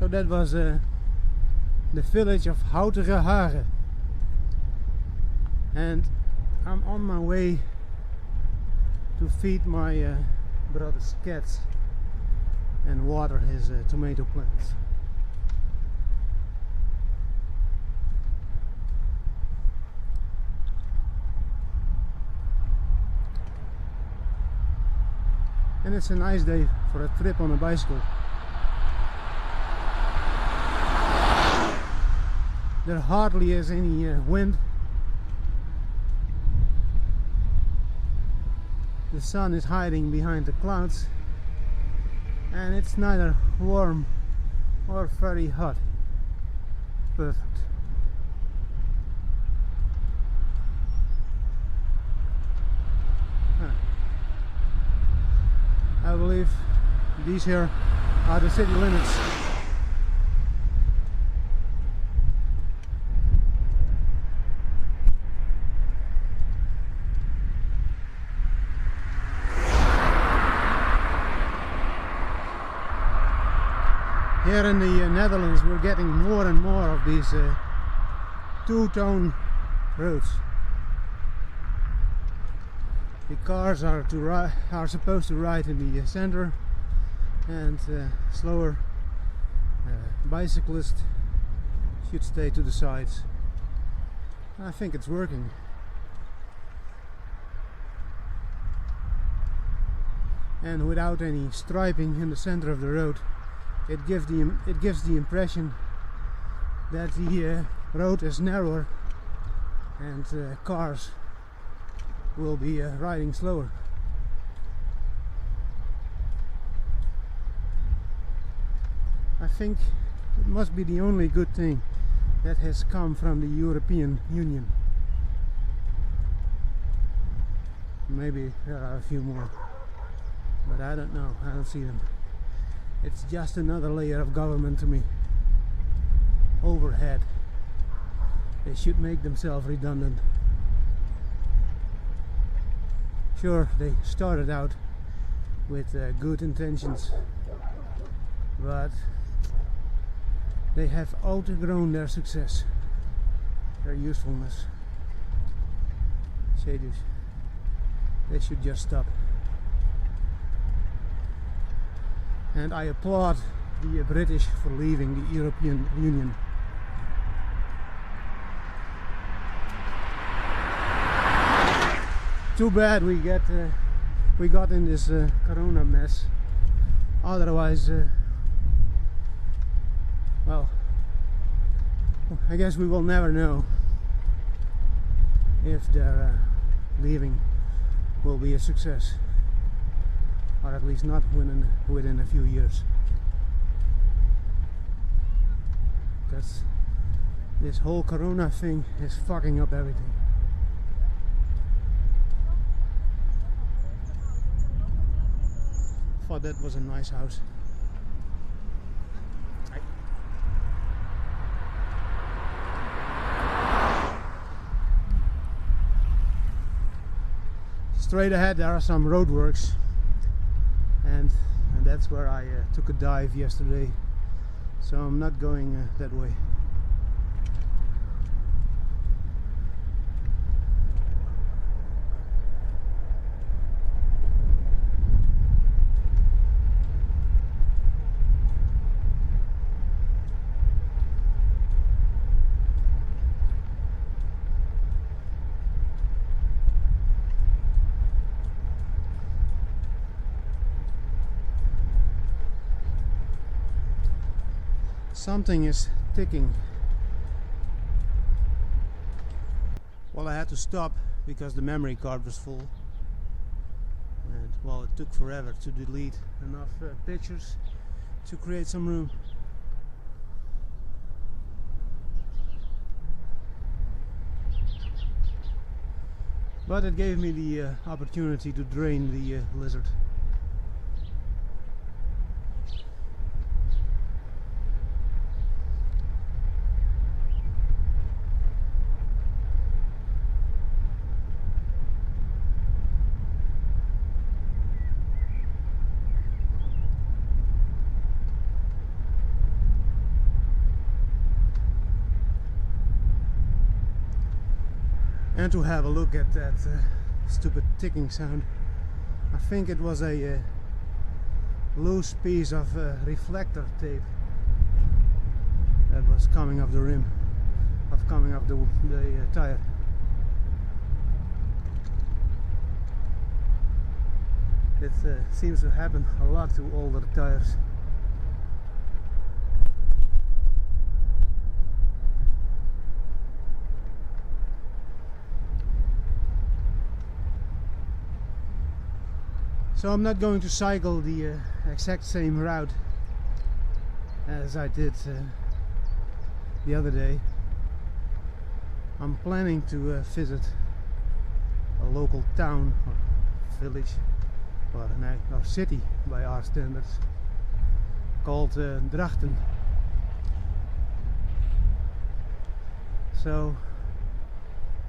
So that was the village of Houtige Hagen, and I'm on my way to feed my brother's cats and water his tomato plants. And it's a nice day for a trip on a bicycle. There hardly is any wind. The sun is hiding behind the clouds, and it's neither warm or very hot. Perfect. I believe these here are the city limits. Here in the Netherlands we're getting more and more of these two-tone roads. The cars are supposed to ride in the center, and slower bicyclists should stay to the sides. I think it's working. And without any striping in the center of the road, it gives the impression that the road is narrower and cars will be riding slower. I think it must be the only good thing that has come from the European Union. Maybe there are a few more, but I don't know, I don't see them. It's just another layer of government to me. Overhead. They should make themselves redundant. Sure, they started out with good intentions, but they have outgrown their success, their usefulness. They should just stop. And I applaud the British for leaving the European Union. Too bad we got in this corona mess. Otherwise, well, I guess we will never know if their leaving will be a success, or at least not within a few years. Because this whole corona thing is fucking up everything. Thought that was a nice house. Straight ahead there are some roadworks, and that's where I took a dive yesterday, so I'm not going that way. Something is ticking. Well, I had to stop because the memory card was full, and well, it took forever to delete enough pictures to create some room. But it gave me the opportunity to drain the lizard. and to have a look at that stupid ticking sound. I think it was a loose piece of reflector tape that was coming off the rim, coming off the tire. It seems to happen a lot to older tires. So I'm not going to cycle the exact same route as I did the other day. I'm planning to visit a local town or village or city by our standards called Draften. So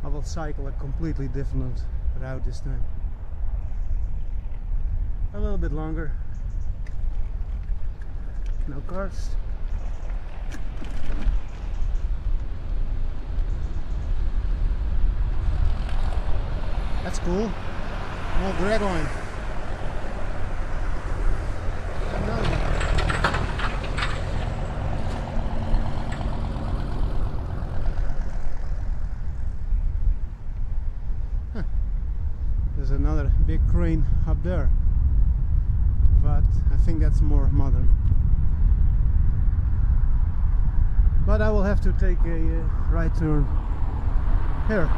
I will cycle a completely different route this time. A little bit longer. No cars. That's cool. More drag line. Huh. There's another big crane up there, but I think that's more modern. But I will have to take a right turn here.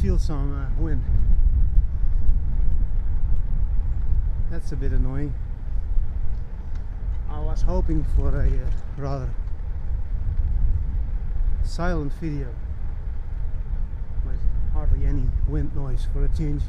Feel some wind. That's a bit annoying. I was hoping for a rather silent video with hardly any wind noise for a change.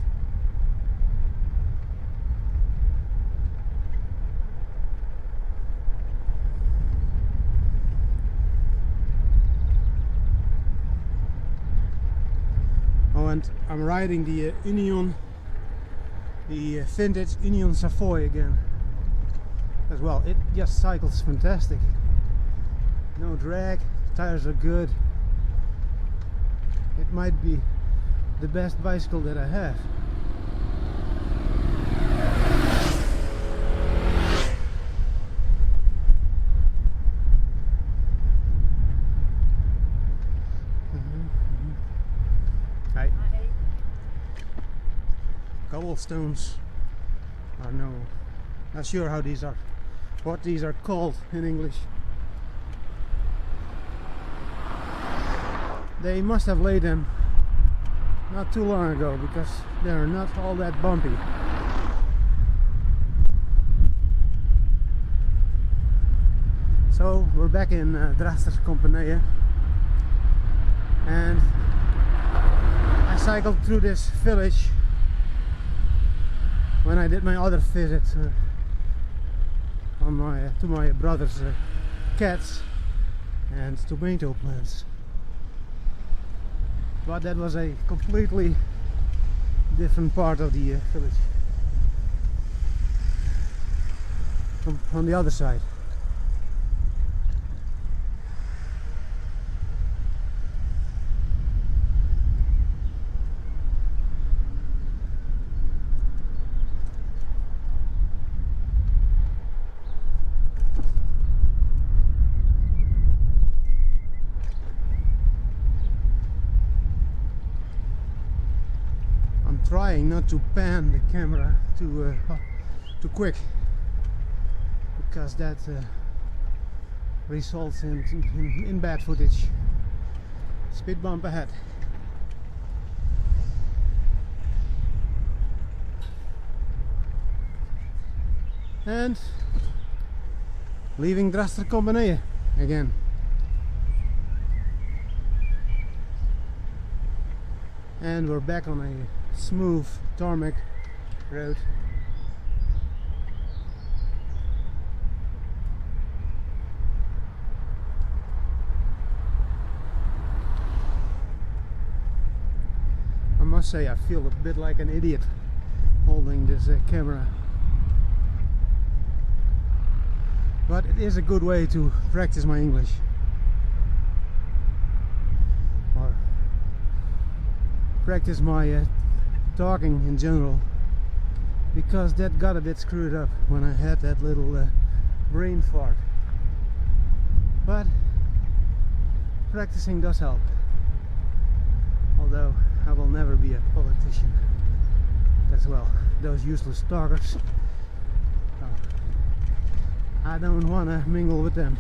And I'm riding the Union, the vintage Union Savoy again as well. It just cycles fantastic. No drag, tires are good. It might be the best bicycle that I have. Cobblestones are not sure how these are, what these are called in English. They must have laid them not too long ago because they're not all that bumpy. So we're back in Draften, and I cycled through this village when I did my other visit to my brother's cats and tomato plants. But that was a completely different part of the village. On the other side. Trying not to pan the camera too quick, because that results in bad footage. Speed bump ahead. And leaving Draften again. And we're back on a smooth tarmac road. must say I feel a bit like an idiot holding this camera. But it is a good way to practice my English. Or practice my talking in general. Because that got a bit screwed up when I had that little brain fart. But practicing does help. Although I will never be a politician as well. Those useless talkers. I don't want to mingle with them.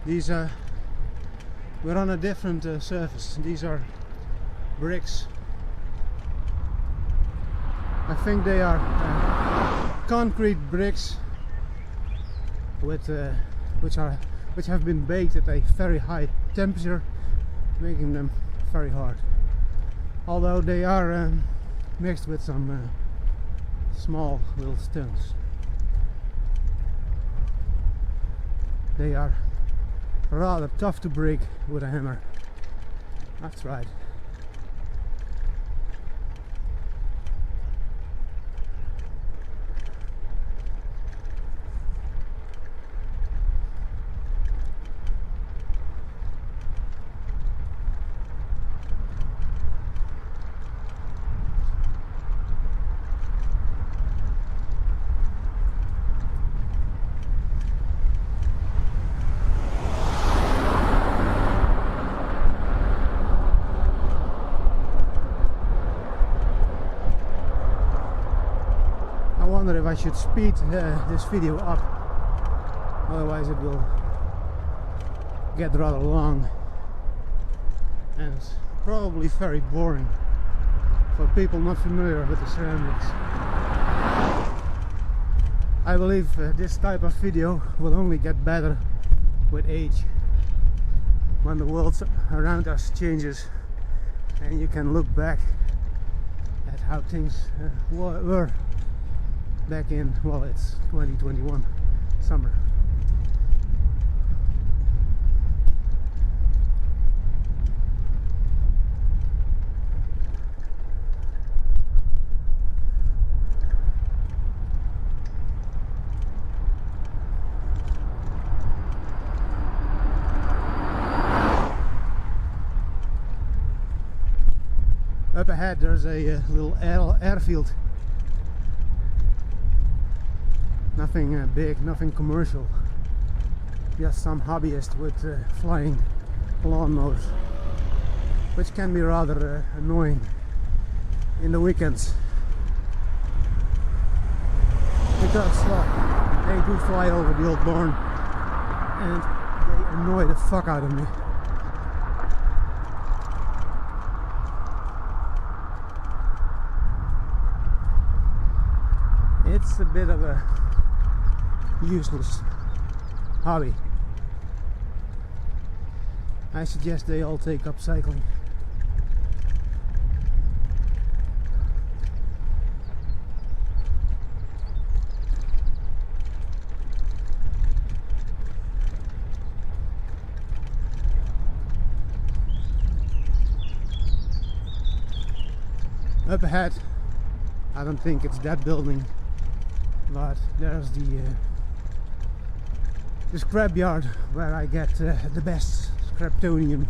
These are, we're on a different surface. These are bricks. I think they are concrete bricks with which have been baked at a very high temperature, making them very hard. Although they are mixed with some small little stones. They are rather tough to break with a hammer. That's right. I wonder if I should speed this video up, otherwise it will get rather long and probably very boring for people not familiar with the surroundings. I believe this type of video will only get better with age, when the world around us changes and you can look back at how things were back in, well, it's 2021 summer. Up ahead there's a little airfield. Nothing big, nothing commercial. Just some hobbyist with flying lawnmowers, which can be rather annoying in the weekends. Because they do fly over the old barn and they annoy the fuck out of me. It's a bit of a useless hobby. I suggest they all take up cycling. Up ahead, I don't think it's that building, but there's the scrapyard where I get the best scraptonium.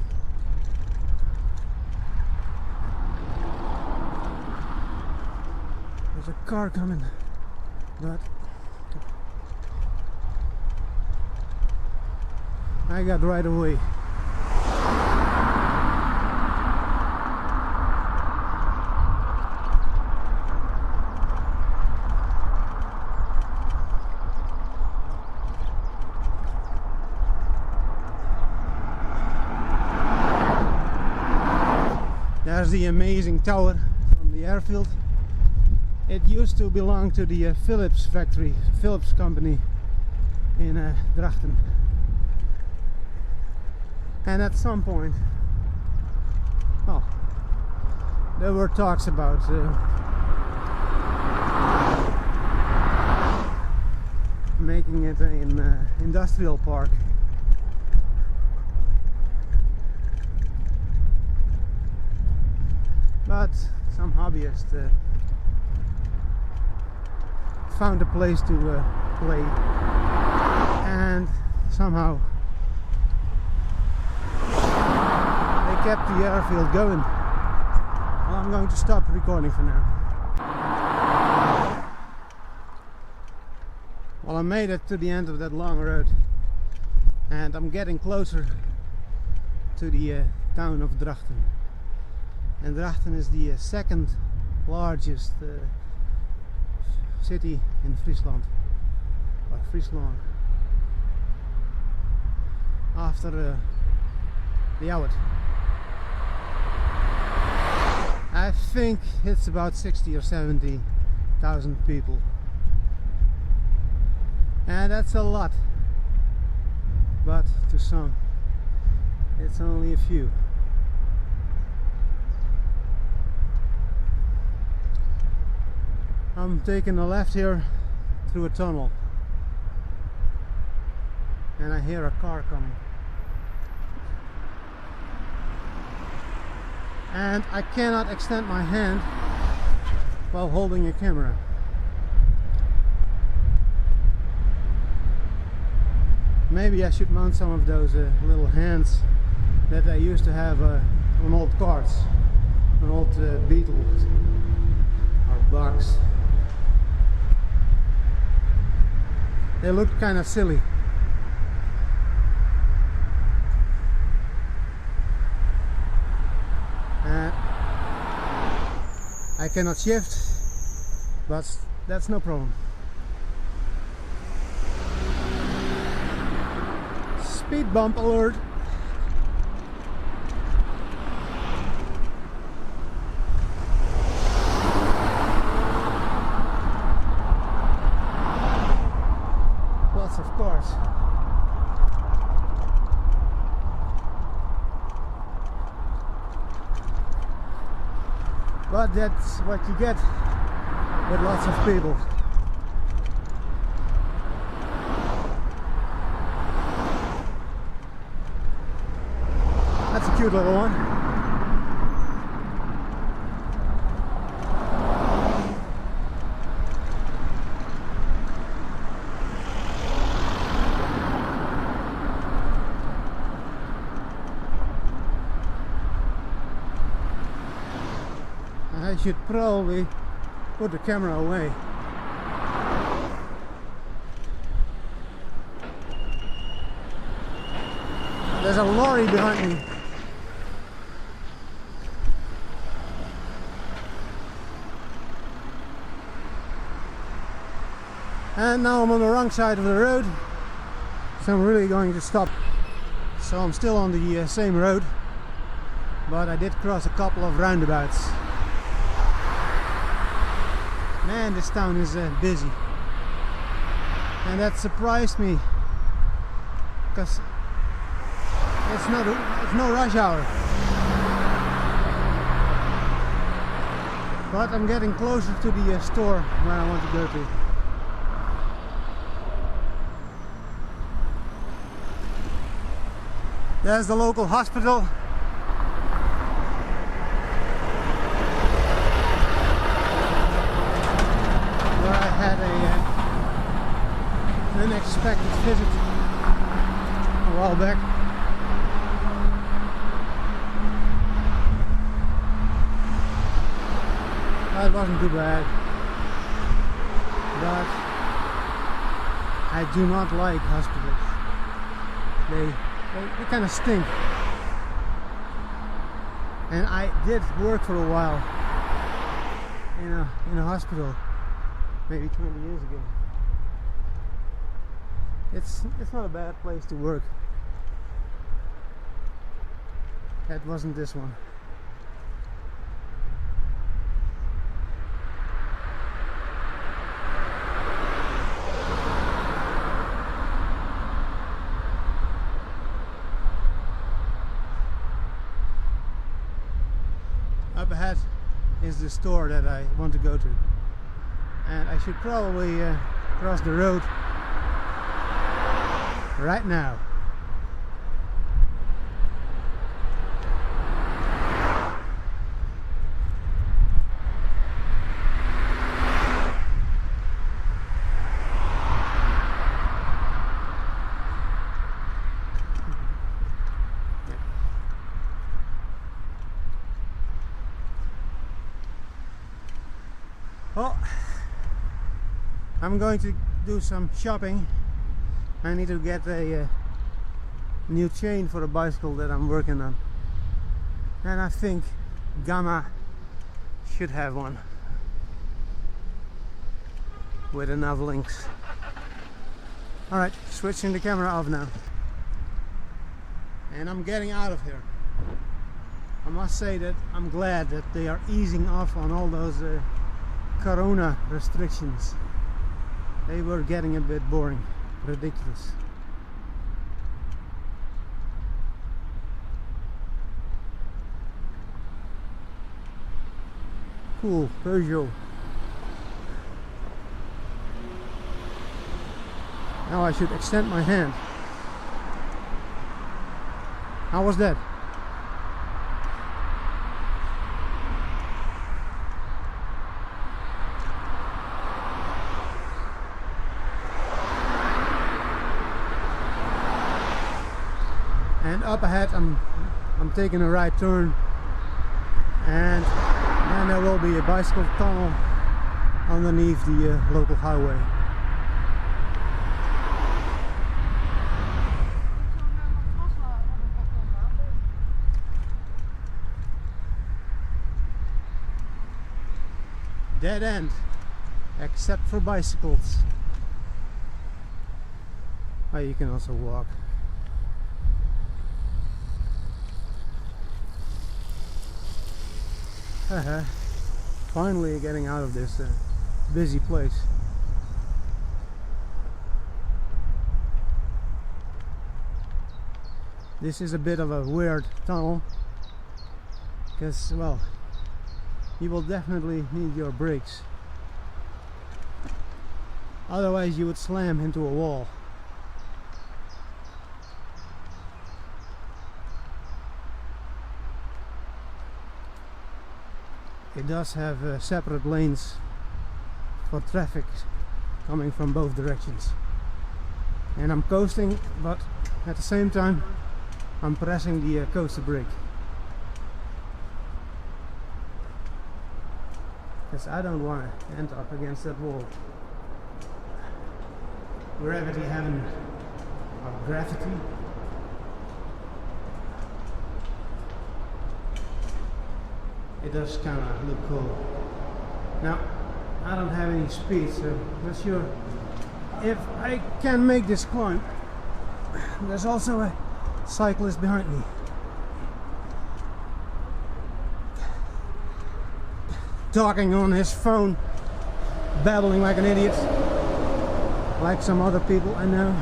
There's a car coming, but I got right away. There's the amazing tower from the airfield. It used to belong to the Philips factory, Philips company in Draften. And at some point, well, there were talks about making it an industrial park. But some hobbyist found a place to play, and somehow they kept the airfield going. Well, I'm going to stop recording for now. Well, I made it to the end of that long road, and I'm getting closer to the town of Draften. And Draften is the second largest city in Friesland, or Friesland, after the Oude. I think it's about 60 or 70,000 people, and that's a lot, but to some it's only a few. I'm taking a left here through a tunnel, and I hear a car coming, and I cannot extend my hand while holding a camera. Maybe I should mount some of those little hands that I used to have on old cars, on old Beetles or Bugs. They looked kind of silly. I cannot shift, but that's no problem. Speed bump alert. Of course. But that's what you get with lots of people. That's a cute little one. I should probably put the camera away. There's a lorry behind me. And now I'm on the wrong side of the road, so I'm really going to stop. So I'm still on the same road, but I did cross a couple of roundabouts. Man, this town is busy, and that surprised me, because it's no rush hour. But I'm getting closer to the store where I want to go to. There's the local hospital. Had an unexpected visit a while back. It wasn't too bad, but I do not like hospitals. They kind of stink. And I did work for a while in a hospital. Maybe 20 years ago. It's not a bad place to work. That wasn't this one. Up ahead, is the store that I want to go to. And I should probably cross the road right now. Well, I'm going to do some shopping. I need to get a new chain for a bicycle that I'm working on, and I think Gamma should have one with enough links. Alright, switching the camera off now, and I'm getting out of here. I must say that I'm glad that they are easing off on all those Corona restrictions. They were getting a bit boring, ridiculous. Cool, Peugeot. Now I should extend my hand. How was that? And up ahead I'm taking a right turn, and then there will be a bicycle tunnel underneath the local highway. Dead end, except for bicycles. Oh, you can also walk. Finally getting out of this busy place. This is a bit of a weird tunnel because, well, you will definitely need your brakes, otherwise you would slam into a wall. It does have separate lanes for traffic coming from both directions. And I'm coasting, but at the same time I'm pressing the coaster brake, because I don't want to end up against that wall. Gravity having or gravity. It does kind of look cool. Now, I don't have any speed, so I'm not sure if I can make this climb. There's also a cyclist behind me. Talking on his phone, babbling like an idiot, like some other people I know.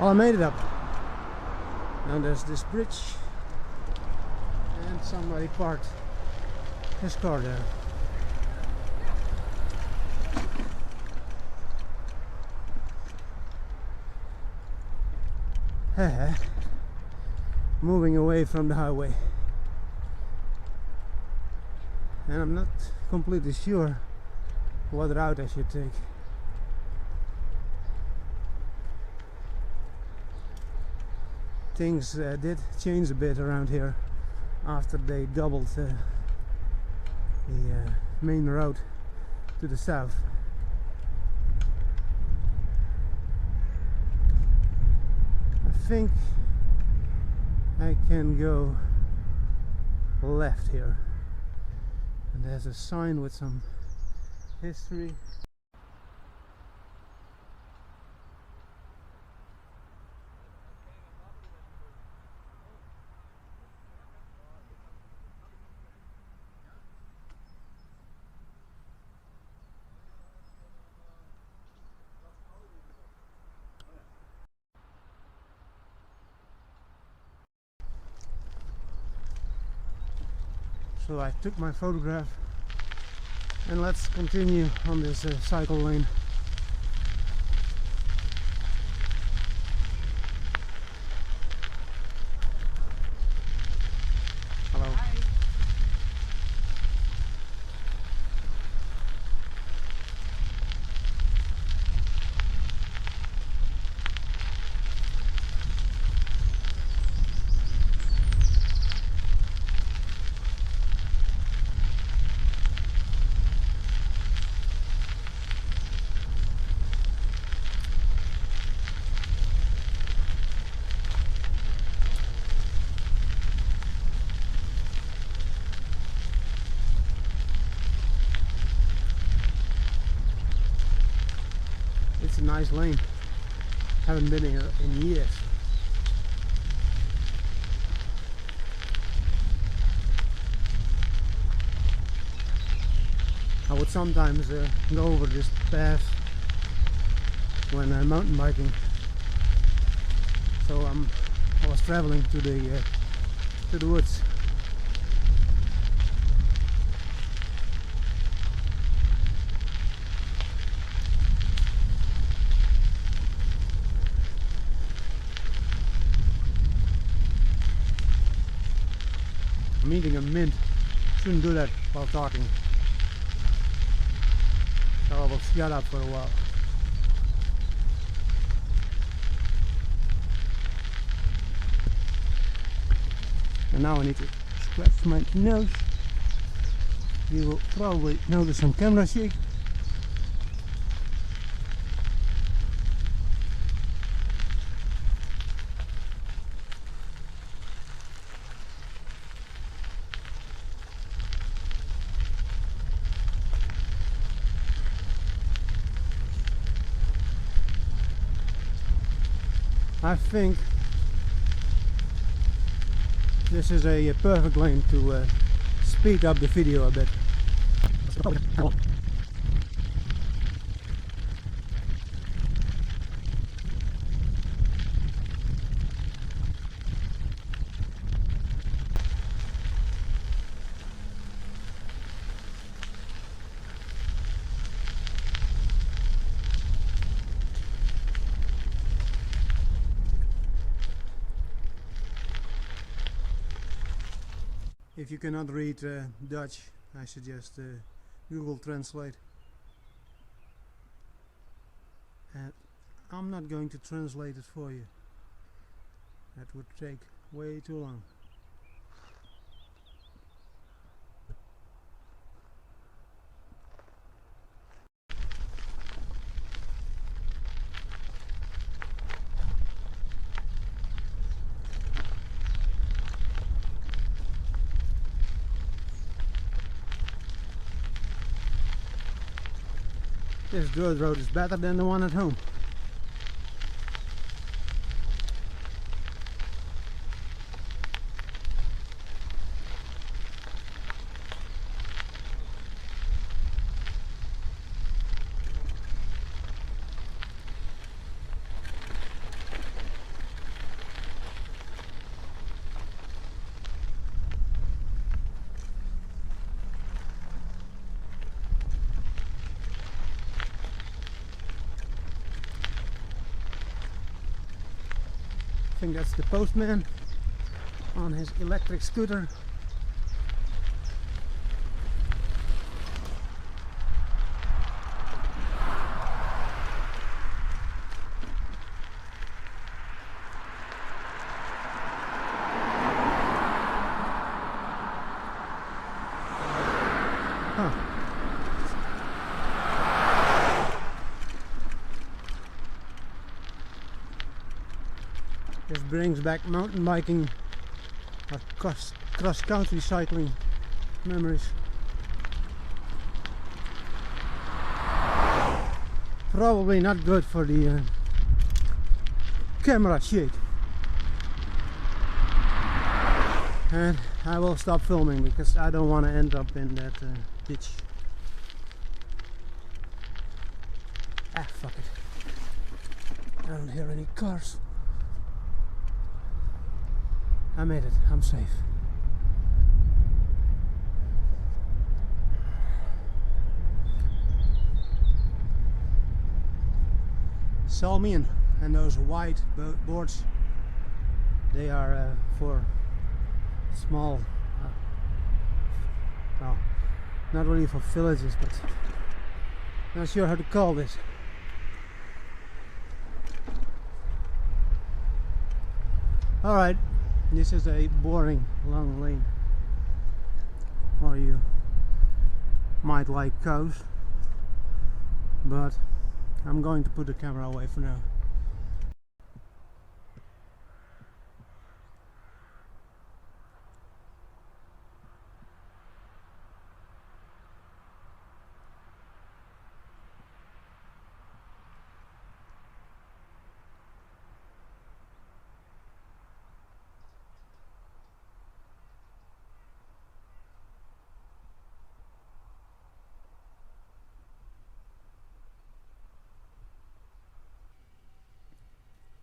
Well, I made it up. Now there's this bridge. And somebody parked his car there. Moving away from the highway. And I'm not completely sure what route I should take. Things did change a bit around here after they doubled the main road to the south. I think I can go left here, and there's a sign with some history. So I took my photograph, and let's continue on this cycle lane. Hello. Hi. It's a nice lane. Haven't been here in years. I would sometimes go over this path when mountain biking. So I was traveling to the woods. I'm eating a mint. Shouldn't do that while talking. So I will shut up for a while. And now I need to scratch my nose. You will probably notice some camera shake. I think this is a perfect lane to speed up the video a bit. If you cannot read Dutch, I suggest Google Translate. And I'm not going to translate it for you. That would take way too long. This dirt road is better than the one at home. I think that's the postman on his electric scooter. Huh. This brings back mountain biking or cross-country cycling memories. Probably not good for the camera shake. And I will stop filming because I don't want to end up in that ditch. Ah, fuck it. I don't hear any cars. I made it. I'm safe. salmian, and those white boards, they are for small, well, not really for villages, but not sure how to call this. Alright, this is a boring long lane, or you might like cows, but I'm going to put the camera away for now.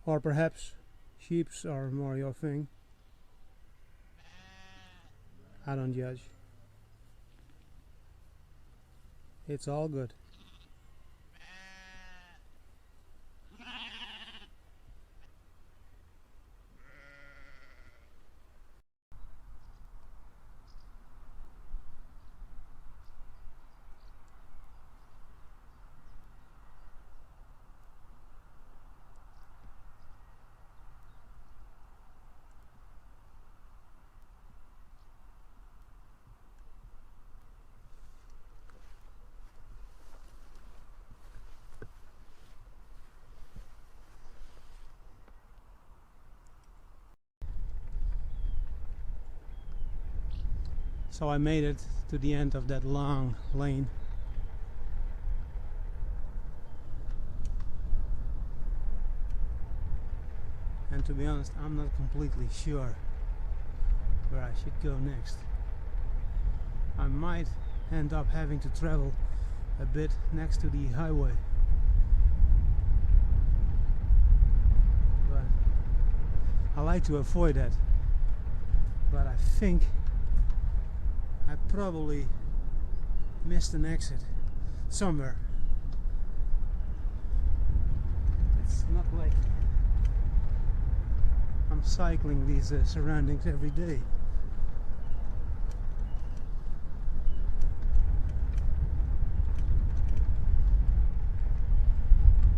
Or perhaps sheeps are more your thing. I don't judge. It's all good. So I made it to the end of that long lane. And to be honest, I'm not completely sure where I should go next. I might end up having to travel a bit next to the highway. But I like to avoid that. But I think I probably missed an exit somewhere. It's not like I'm cycling these surroundings every day.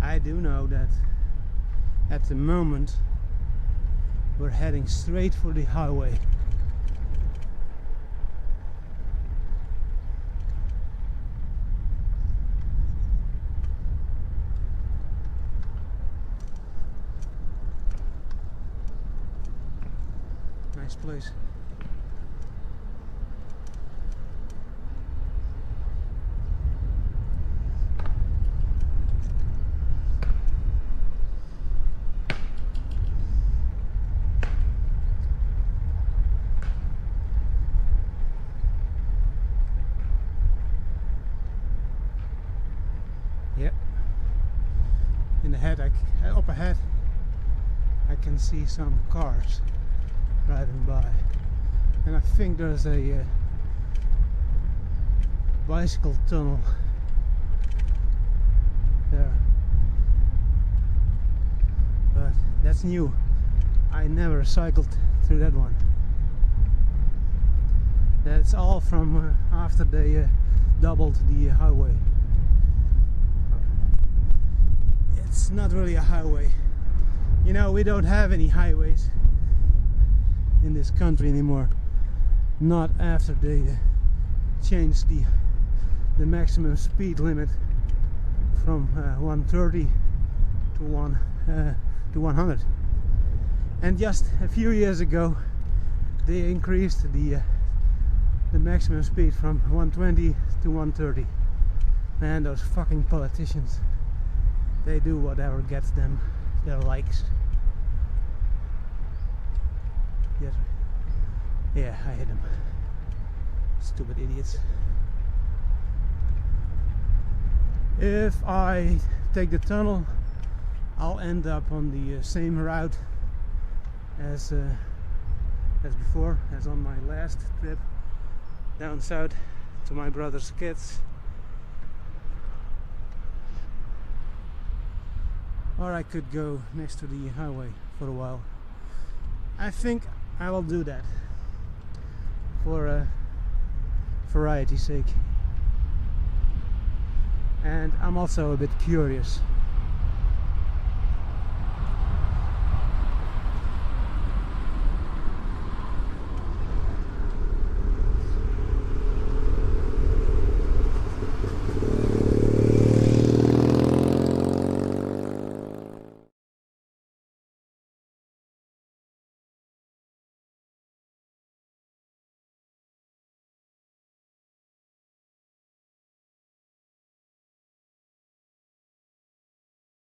I do know that at the moment we're heading straight for the highway. Nice place. Yep. In the head, up ahead, I can see some cars driving by, and I think there's a bicycle tunnel there, but that's new. I never cycled through that one. That's all from after they doubled the highway. It's not really a highway. You know, we don't have any highways in this country anymore. Not after they changed the maximum speed limit from 130 to 100. And just a few years ago they increased the maximum speed from 120 to 130. Man, those fucking politicians, they do whatever gets them their likes. Yeah, I hit them. Stupid idiots. If I take the tunnel, I'll end up on the same route as before, as on my last trip down south to my brother's kids. or I could go next to the highway for a while. I think I will do that for variety's sake. And I'm also a bit curious